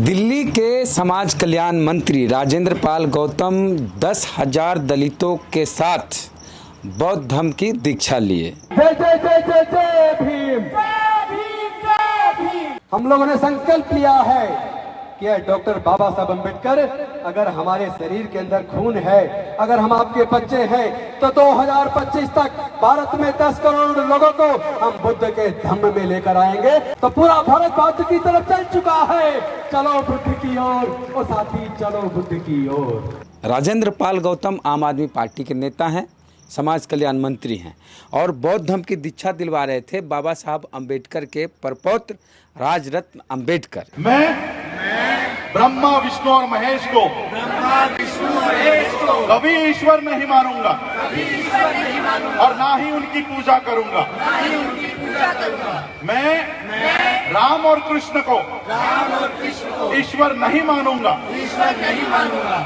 दिल्ली के समाज कल्याण मंत्री राजेंद्र पाल गौतम 10,000 दलितों के साथ बौद्ध धर्म की दीक्षा लिए। जय जय जय जय जय भीम, जय भीम, जय भीम। हम लोगों ने संकल्प लिया है कि डॉक्टर बाबा साहब अम्बेडकर, अगर हमारे शरीर के अंदर खून है, अगर हम आपके बच्चे हैं, तो 2025 तक भारत में 10 करोड़ लोगों को हम बुद्ध के धम्म में लेकर आएंगे। तो पूरा भारत बौद्ध की तरफ चल चुका है। चलो बुद्ध की ओर, और साथी चलो बुद्ध की ओर। राजेंद्र पाल गौतम आम आदमी पार्टी के नेता हैं, समाज कल्याण मंत्री हैं और बौद्ध धर्म की दीक्षा दिलवा रहे थे बाबा साहब अम्बेडकर के परपौत्र राजरत्न अम्बेडकर। मैं ब्रह्मा विष्णु और महेश को कभी ईश्वर नहीं मानूंगा और ना ही उनकी पूजा करूंगा। मैं राम और कृष्ण को ईश्वर नहीं मानूंगा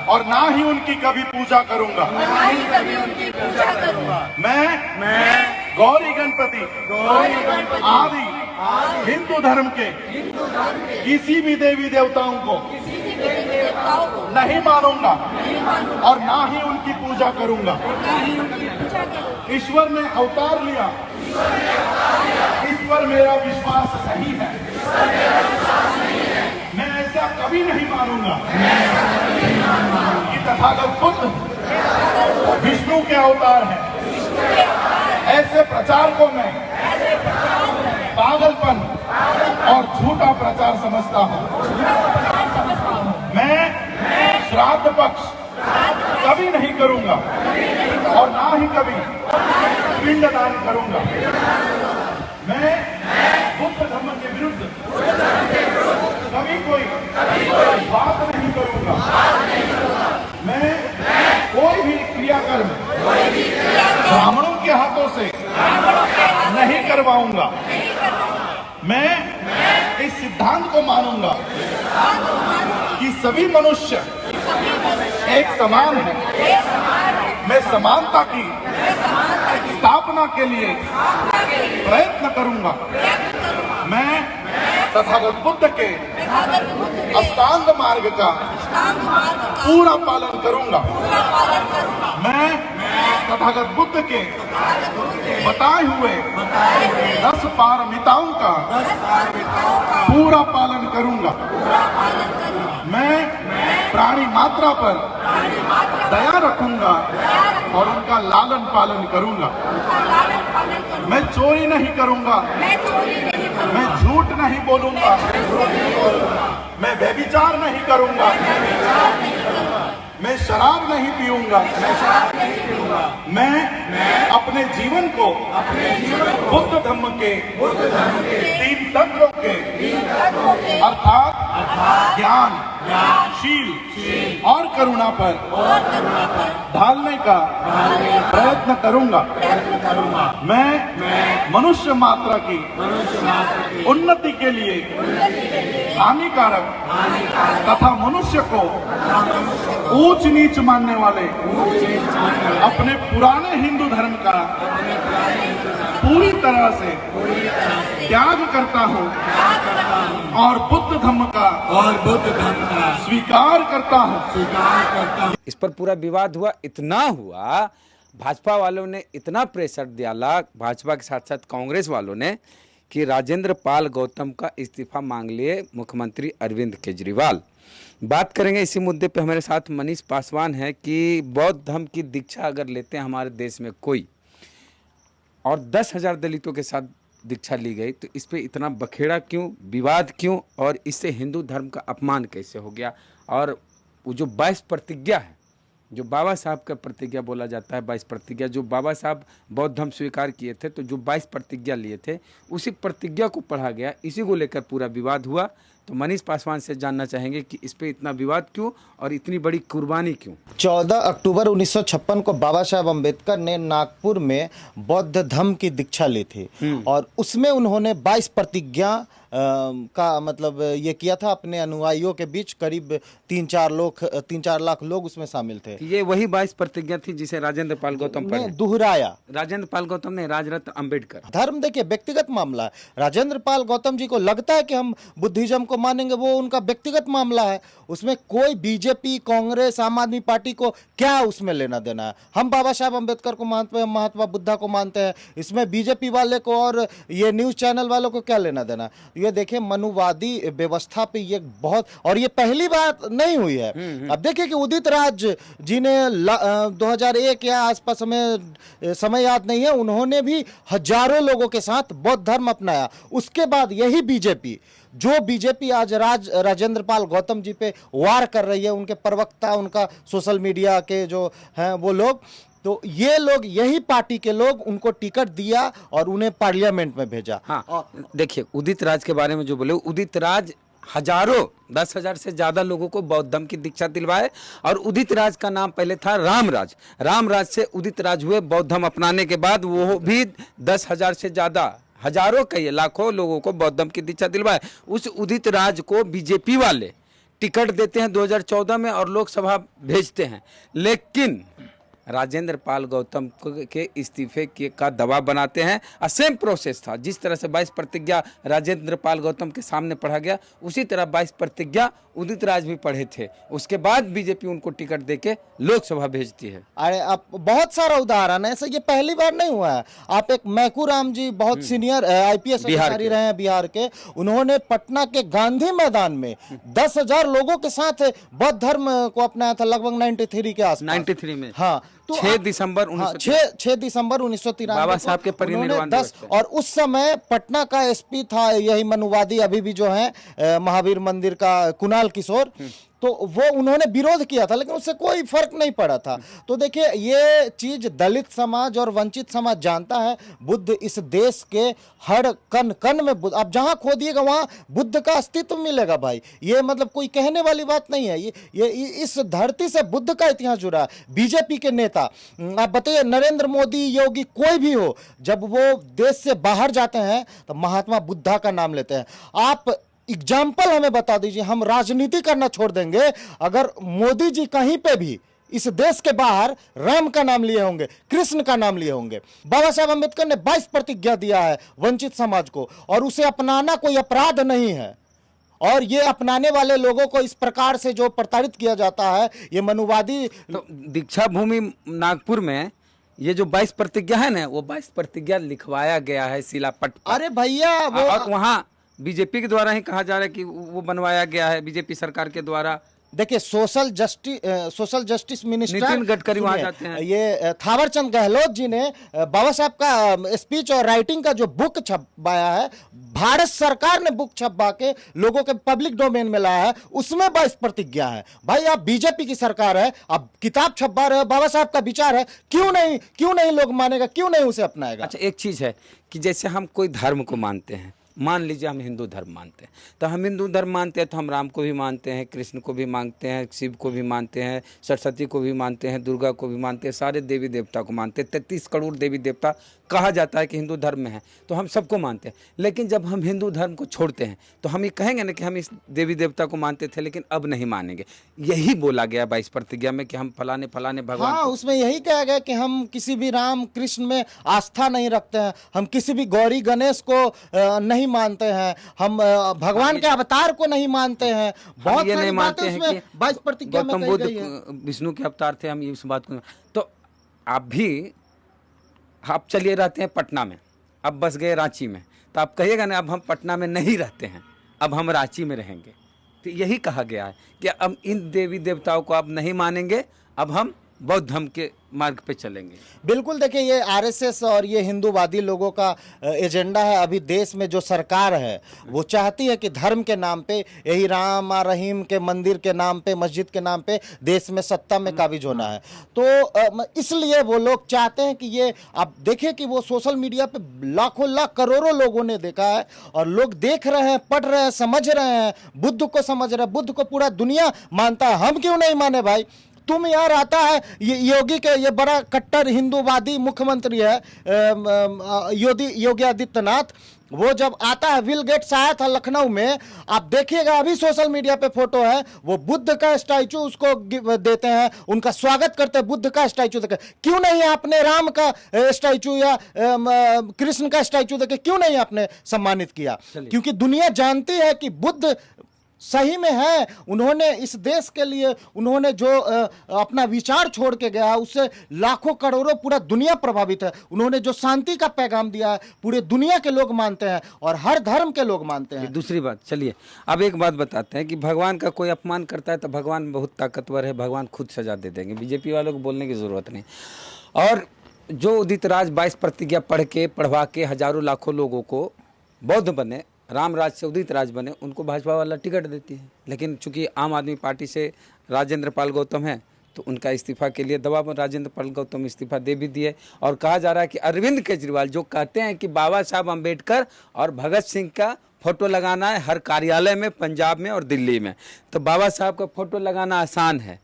और ना ही उनकी कभी पूजा करूंगा। मैं गौरी गणपति आदि हिंदू धर्म के किसी भी देवी देवताओं को नहीं मानूंगा और ना ही उनकी पूजा करूंगा। ईश्वर ने अवतार लिया, इस पर मेरा विश्वास नहीं है। मैं ऐसा कभी नहीं मानूंगा कि तथागत बुद्ध विष्णु के अवतार है। ऐसे प्रचार को मैं पागलपन और झूठा प्रचार समझता हूँ। मैं श्राद्ध पक्ष कभी नहीं करूंगा और ना ही कभी पिंडदान करूंगा। मैं बुद्ध धर्म के विरुद्ध कभी कोई बात नहीं करूंगा। मैं कोई भी क्रियाकर्म ब्राह्मणों के हाथों से नहीं करवाऊंगा। मैं इस सिद्धांत को मानूंगा कि सभी मनुष्य एक समान है। मैं समानता की स्थापना के लिए प्रयत्न करूंगा। मैं तथागत बुद्ध के अष्टांग मार्ग का पूरा पालन करूंगा। मैं तथागत बुद्ध के बताए हुए 10 पारमिताओं का पूरा पालन करूंगा। मैं प्राणी मात्रा पर दया रखूंगा और उनका लालन पालन करूंगा। मैं चोरी नहीं करूंगा, मैं झूठ नहीं बोलूंगा, मैं व्यभिचार नहीं करूंगा, मैं शराब नहीं पीऊंगा। मैं अपने जीवन को बुद्ध धम्म के 3 तत्वों के अर्थात ज्ञान, शील और करुणा पर ढालने का प्रयत्न करूंगा। मैं मनुष्य मात्रा की उन्नति के लिए हानिकारक तथा मनुष्य को ऊंच नीच मानने वाले अपने पुराने हिंदू धर्म का पूरी तरह से त्याग करता हूँ और बुद्ध धर्म का स्वीकार करता हूँ। इस पर पूरा विवाद हुआ, इतना हुआ, भाजपा वालों ने इतना प्रेशर दिया, भाजपा के साथ साथ कांग्रेस वालों ने, कि राजेंद्र पाल गौतम का इस्तीफा मांग लिए मुख्यमंत्री अरविंद केजरीवाल। बात करेंगे इसी मुद्दे पे। हमारे साथ मनीष पासवान है कि बौद्ध धर्म की दीक्षा अगर लेते हैं हमारे देश में कोई और 10,000 दलितों के साथ दीक्षा ली गई, तो इस पे इतना बखेड़ा क्यों, विवाद क्यों, और इससे हिंदू धर्म का अपमान कैसे हो गया? और वो जो 22 प्रतिज्ञा है, जो बाबा साहब का प्रतिज्ञा बोला जाता है, 22 प्रतिज्ञा, जो बाबा साहब बौद्ध धर्म स्वीकार किए थे, तो जो 22 प्रतिज्ञा लिए थे, उसी प्रतिज्ञा को पढ़ा गया, इसी को लेकर पूरा विवाद हुआ। तो मनीष पासवान से जानना चाहेंगे कि इस पे इतना विवाद क्यों और इतनी बड़ी कुर्बानी क्यों? 14 अक्टूबर 1956 को बाबा साहब अम्बेडकर ने नागपुर में बौद्ध धर्म की दीक्षा ली थी और उसमें उन्होंने 22 प्रतिज्ञा का मतलब ये किया था अपने अनुयायियों के बीच। करीब 3-4 लाख लोग उसमें शामिल थे। ये वही 22 प्रतिज्ञा थी जिसे राजेंद्र पाल गौतम ने पढ़े। दोहराया। राजेंद्र पाल गौतम ने राजरत्न अंबेडकर। धर्म देखिए व्यक्तिगत मामला है। राजेंद्र पाल गौतम जी को लगता है कि हम बुद्धिज्म को मानेंगे, वो उनका व्यक्तिगत मामला है। उसमें कोई बीजेपी, कांग्रेस, आम आदमी पार्टी को क्या उसमें लेना देना है। हम बाबा साहब अम्बेडकर को मानते हैं, महात्मा बुद्धा को मानते हैं, इसमें बीजेपी वाले को और ये न्यूज चैनल वालों को क्या लेना देना। ये देखिए मनुवादी व्यवस्था पे ये बहुत, और ये पहली बात नहीं हुई है। अब देखिए कि उदित राज जी ने 2001 या आसपास, हमें समय याद नहीं है, उन्होंने भी हजारों लोगों के साथ बौद्ध धर्म अपनाया। उसके बाद यही बीजेपी आज राजेंद्र पाल गौतम जी पे वार कर रही है, उनके प्रवक्ता, उनका सोशल मीडिया के जो हैं वो लोग, तो ये लोग, यही पार्टी के लोग उनको टिकट दिया और उन्हें पार्लियामेंट में भेजा। हाँ, देखिए उदित राज के बारे में जो बोले, उदित राज हजारों 10,000 से ज्यादा लोगों को बौद्ध धर्म की दीक्षा दिलवाए। और उदित राज का नाम पहले था रामराज। रामराज से उदित राज हुए। बौद्ध धर्म अपनाने के बाद वो भी 10,000 से ज्यादा, हजारों कई लाखों लोगों को बौद्ध धर्म की दीक्षा दिलवाए। उस उदित राज को बीजेपी वाले टिकट देते हैं 2014 में और लोकसभा भेजते हैं। लेकिन राजेंद्र पाल गौतम के इस्तीफे का दबाव बनाते हैं। सेम प्रोसेस था। जिस तरह से 22 प्रतिज्ञा राजेंद्र पाल गौतम के सामने पढ़ा गया, उसी तरह 22 प्रतिज्ञा उदित राज भी पढ़े थे। उसके बाद बीजेपी उनको टिकट देके लोकसभा भेजती है। अरे आप बहुत सारा उदाहरण है ऐसा, ये पहली बार नहीं हुआ है। आप एक मैकू राम जी, बहुत सीनियर IPS अधिकारी रहे हैं बिहार के, उन्होंने पटना के गांधी मैदान में 10,000 लोगों के साथ बौद्ध धर्म को अपनाया था, लगभग 93 के आसपास। 93 में, हाँ, तो 6 दिसंबर 1993 बाबा साहब के परिनिर्वाण दिवस पे। और उस समय पटना का SP था यही मनुवादी, अभी भी जो है महावीर मंदिर का कुणाल किशोर, तो वो उन्होंने विरोध किया था, लेकिन उससे कोई फर्क नहीं पड़ा था। तो देखिए ये चीज दलित समाज और वंचित समाज जानता है। बुद्ध इस देश के हर कण कण में बुद्ध, आप जहां खोदिएगा वहां बुद्ध का अस्तित्व मिलेगा भाई। ये मतलब कोई कहने वाली बात नहीं है। ये इस धरती से बुद्ध का इतिहास जुड़ा है। बीजेपी के नेता, आप बताइए, नरेंद्र मोदी, योगी, कोई भी हो, जब वो देश से बाहर जाते हैं तो महात्मा बुद्धा का नाम लेते हैं। आप एग्जाम्पल हमें बता दीजिए, हम राजनीति करना छोड़ देंगे अगर मोदी जी कहीं पे भी इस देश के बाहर राम का नाम लिए होंगे, कृष्ण का नाम लिए होंगे। बाबा साहब अम्बेडकर ने 22 प्रतिज्ञा दिया है वंचित समाज को, और उसे अपनाना कोई अपराध नहीं है। और ये अपनाने वाले लोगों को इस प्रकार से जो प्रताड़ित किया जाता है, ये मनुवादी। तो दीक्षा भूमि नागपुर में ये जो 22 प्रतिज्ञा है ना, वो 22 प्रतिज्ञा लिखवाया गया है शिलापट पर। अरे भैया वो, और वहाँ बीजेपी के द्वारा ही कहा जा रहा है कि वो बनवाया गया है, बीजेपी सरकार के द्वारा। देखिए social justice minister Nitin Gadkari वहां जाते हैं। ये थावरचंद गहलोत जी ने बाबा साहब का स्पीच और राइटिंग का जो बुक छपवाया है, भारत सरकार ने बुक छपवा के लोगों के पब्लिक डोमेन में लाया है, उसमें 22 प्रतिज्ञा है। भाई आप बीजेपी की सरकार है, आप किताब छपवा रहे हो, बाबा साहब का विचार है, क्यों नहीं लोग मानेगा, क्यों नहीं उसे अपनाएगा। अच्छा, एक चीज है कि जैसे हम कोई धर्म को मानते हैं, मान लीजिए हम हिंदू धर्म मानते हैं, तो हम हिंदू धर्म मानते हैं तो हम राम को भी मानते हैं, कृष्ण को भी मानते हैं, शिव को भी मानते हैं, सरस्वती को भी मानते हैं, दुर्गा को भी मानते हैं, सारे देवी देवता को मानते हैं। 33 करोड़ देवी देवता कहा जाता है कि हिंदू धर्म में है, तो हम सबको मानते हैं। लेकिन जब हम हिंदू धर्म को छोड़ते हैं तो हम ये कहेंगे ना कि हम इस देवी देवता को मानते थे लेकिन अब नहीं मानेंगे। यही बोला गया 22 प्रतिज्ञा में कि हम फलाने भगवान। हाँ, उसमें यही कहा गया कि हम किसी भी राम कृष्ण में आस्था नहीं रखते हैं, हम किसी भी गौरी गणेश को नहीं मानते हैं, हम भगवान के अवतार को नहीं मानते हैं। बहुत ये सारी नहीं बातें मानते हैं उसमें कि 22 प्रतिज्ञा में गौतम कही गई है। बुद्ध विष्णु के अवतार थे, हम इस बात को। तो आप चलिए रहते हैं पटना में, अब बस गए रांची में, तो आप कहिएगा ना अब हम पटना में नहीं रहते हैं, अब हम रांची में रहेंगे। तो यही कहा गया है कि अब इन देवी देवताओं को आप नहीं मानेंगे, अब हम बौद्ध धर्म के मार्ग पे चलेंगे। बिल्कुल, देखिए ये RSS और ये हिंदूवादी लोगों का एजेंडा है। अभी देश में जो सरकार है वो चाहती है कि धर्म के नाम पे, यही राम और रहीम के मंदिर के नाम पे, मस्जिद के नाम पे देश में सत्ता में काबिज होना है। तो इसलिए वो लोग चाहते हैं कि ये, आप देखिए कि वो सोशल मीडिया पे लाखों लाख करोड़ों लोगों ने देखा है, और लोग देख रहे हैं, पढ़ रहे हैं, समझ रहे हैं, बुद्ध को समझ रहे हैं। बुद्ध को पूरा दुनिया मानता है, हम क्यों नहीं माने भाई। तुम यार, आता है ये योगी के, ये बड़ा कट्टर हिंदूवादी मुख्यमंत्री है योगी आदित्यनाथ, वो जब आता है, बिल गेट्स आया था लखनऊ में, आप देखिएगा अभी सोशल मीडिया पे फोटो है, वो बुद्ध का स्टैचू उसको देते हैं, उनका स्वागत करते हैं, बुद्ध का स्टैचू देकर। क्यों नहीं आपने राम का स्टैचू या कृष्ण का स्टैचू देकर क्यों नहीं आपने सम्मानित किया? क्योंकि दुनिया जानती है कि बुद्ध सही में है, उन्होंने इस देश के लिए उन्होंने जो अपना विचार छोड़ के गया उससे लाखों करोड़ों पूरा दुनिया प्रभावित है। उन्होंने जो शांति का पैगाम दिया है पूरे दुनिया के लोग मानते हैं और हर धर्म के लोग मानते हैं। दूसरी बात, चलिए अब एक बात बताते हैं कि भगवान का कोई अपमान करता है तो भगवान बहुत ताकतवर है, भगवान खुद सजा दे देंगे, बीजेपी वालों को बोलने की जरूरत नहीं। और जो उदित राज 22 प्रतिज्ञा पढ़वा के हजारों लाखों लोगों को बौद्ध बने, राम राज से उदित राज बने, उनको भाजपा वाला टिकट देती है। लेकिन चूंकि आम आदमी पार्टी से राजेंद्र पाल गौतम है तो उनका इस्तीफा के लिए दबाव, राजेंद्र पाल गौतम इस्तीफा दे भी दिए। और कहा जा रहा है कि अरविंद केजरीवाल जो कहते हैं कि बाबा साहब अम्बेडकर और भगत सिंह का फोटो लगाना है हर कार्यालय में, पंजाब में और दिल्ली में, तो बाबा साहब का फोटो लगाना आसान है,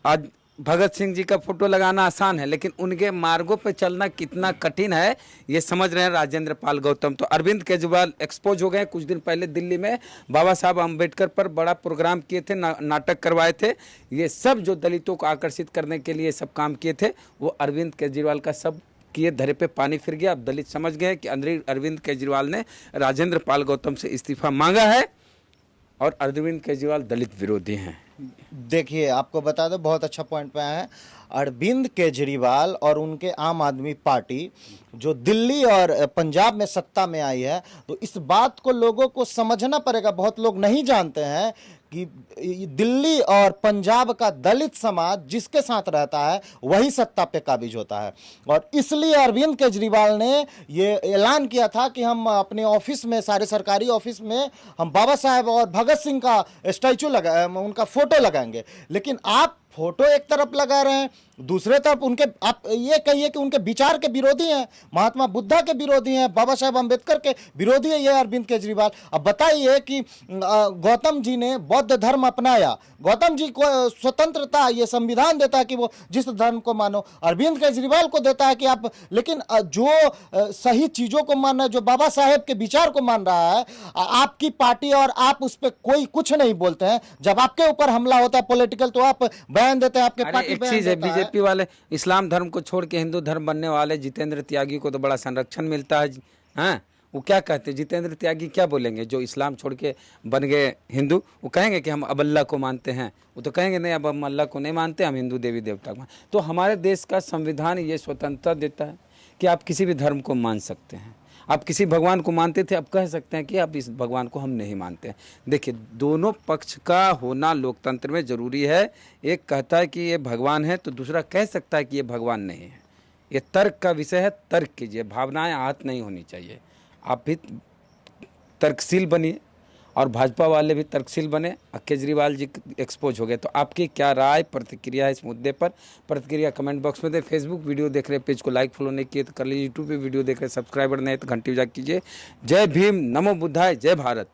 आज भगत सिंह जी का फोटो लगाना आसान है, लेकिन उनके मार्गों पर चलना कितना कठिन है ये समझ रहे हैं राजेंद्र पाल गौतम। तो अरविंद केजरीवाल एक्सपोज हो गए। कुछ दिन पहले दिल्ली में बाबा साहब अम्बेडकर पर बड़ा प्रोग्राम किए थे, नाटक करवाए थे। ये सब जो दलितों को आकर्षित करने के लिए सब काम किए थे वो अरविंद केजरीवाल का सब किए, धरे पे पानी फिर गया। अब दलित समझ गए कि अरविंद केजरीवाल ने राजेंद्र पाल गौतम से इस्तीफा मांगा है और अरविंद केजरीवाल दलित विरोधी हैं। देखिए आपको बता दो, बहुत अच्छा पॉइंट पे आया है। अरविंद केजरीवाल और उनके आम आदमी पार्टी जो दिल्ली और पंजाब में सत्ता में आई है, तो इस बात को लोगों को समझना पड़ेगा। बहुत लोग नहीं जानते हैं कि दिल्ली और पंजाब का दलित समाज जिसके साथ रहता है वही सत्ता पे काबिज होता है। और इसलिए अरविंद केजरीवाल ने ये ऐलान किया था कि हम अपने ऑफिस में, सारे सरकारी ऑफिस में हम बाबा साहब और भगत सिंह का स्टैचू उनका फोटो लगाएंगे। लेकिन आप फोटो एक तरफ लगा रहे हैं, दूसरे तरफ उनके, आप ये कहिए कि उनके विचार के विरोधी हैं, महात्मा बुद्धा के विरोधी हैं, बाबा साहब अम्बेडकर के विरोधी है ये अरविंद केजरीवाल। अब बताइए कि गौतम जी ने बौद्ध धर्म अपनाया, गौतम जी को स्वतंत्रता, ये संविधान देता है कि वो जिस धर्म को मानो, अरविंद केजरीवाल को देता है कि आप, लेकिन जो सही चीजों को मान रहा है, जो बाबा साहेब के विचार को मान रहा है, आपकी पार्टी और आप उस पर कोई कुछ नहीं बोलते हैं। जब आपके ऊपर हमला होता है पॉलिटिकल तो आप बयान देते हैं, आपके पार्टी एक चीज है, बीजेपी वाले इस्लाम धर्म को छोड़ के हिंदू धर्म बनने वाले जितेंद्र त्यागी को तो बड़ा संरक्षण मिलता है। हाँ, वो क्या कहते हैं, जितेंद्र त्यागी क्या बोलेंगे जो इस्लाम छोड़ के बन गए हिंदू? वो कहेंगे कि हम अब अल्लाह को मानते हैं? वो तो कहेंगे नहीं, अब हम अल्लाह को नहीं मानते, हम हिंदू देवी देवता को। तो हमारे देश का संविधान ये स्वतंत्रता देता है कि आप किसी भी धर्म को मान सकते हैं। आप किसी भगवान को मानते थे, अब कह सकते हैं कि आप इस भगवान को हम नहीं मानते हैं। देखिए, दोनों पक्ष का होना लोकतंत्र में जरूरी है। एक कहता है कि ये भगवान है तो दूसरा कह सकता है कि ये भगवान नहीं है। ये तर्क का विषय है, तर्क कीजिए, भावनाएं आहत नहीं होनी चाहिए। आप भी तर्कशील बनिए और भाजपा वाले भी तर्कशील बने। केजरीवाल जी एक्सपोज हो गए, तो आपकी क्या राय, प्रतिक्रिया है इस मुद्दे पर? प्रतिक्रिया कमेंट बॉक्स में दे। फेसबुक वीडियो देख रहे पेज को लाइक फॉलो नहीं किए तो कर लीजिए। यूट्यूब पे वीडियो देख रहे सब्सक्राइबर नहीं तो घंटी बजा कीजिए। जय भीम, नमो बुद्धाय, जय भारत।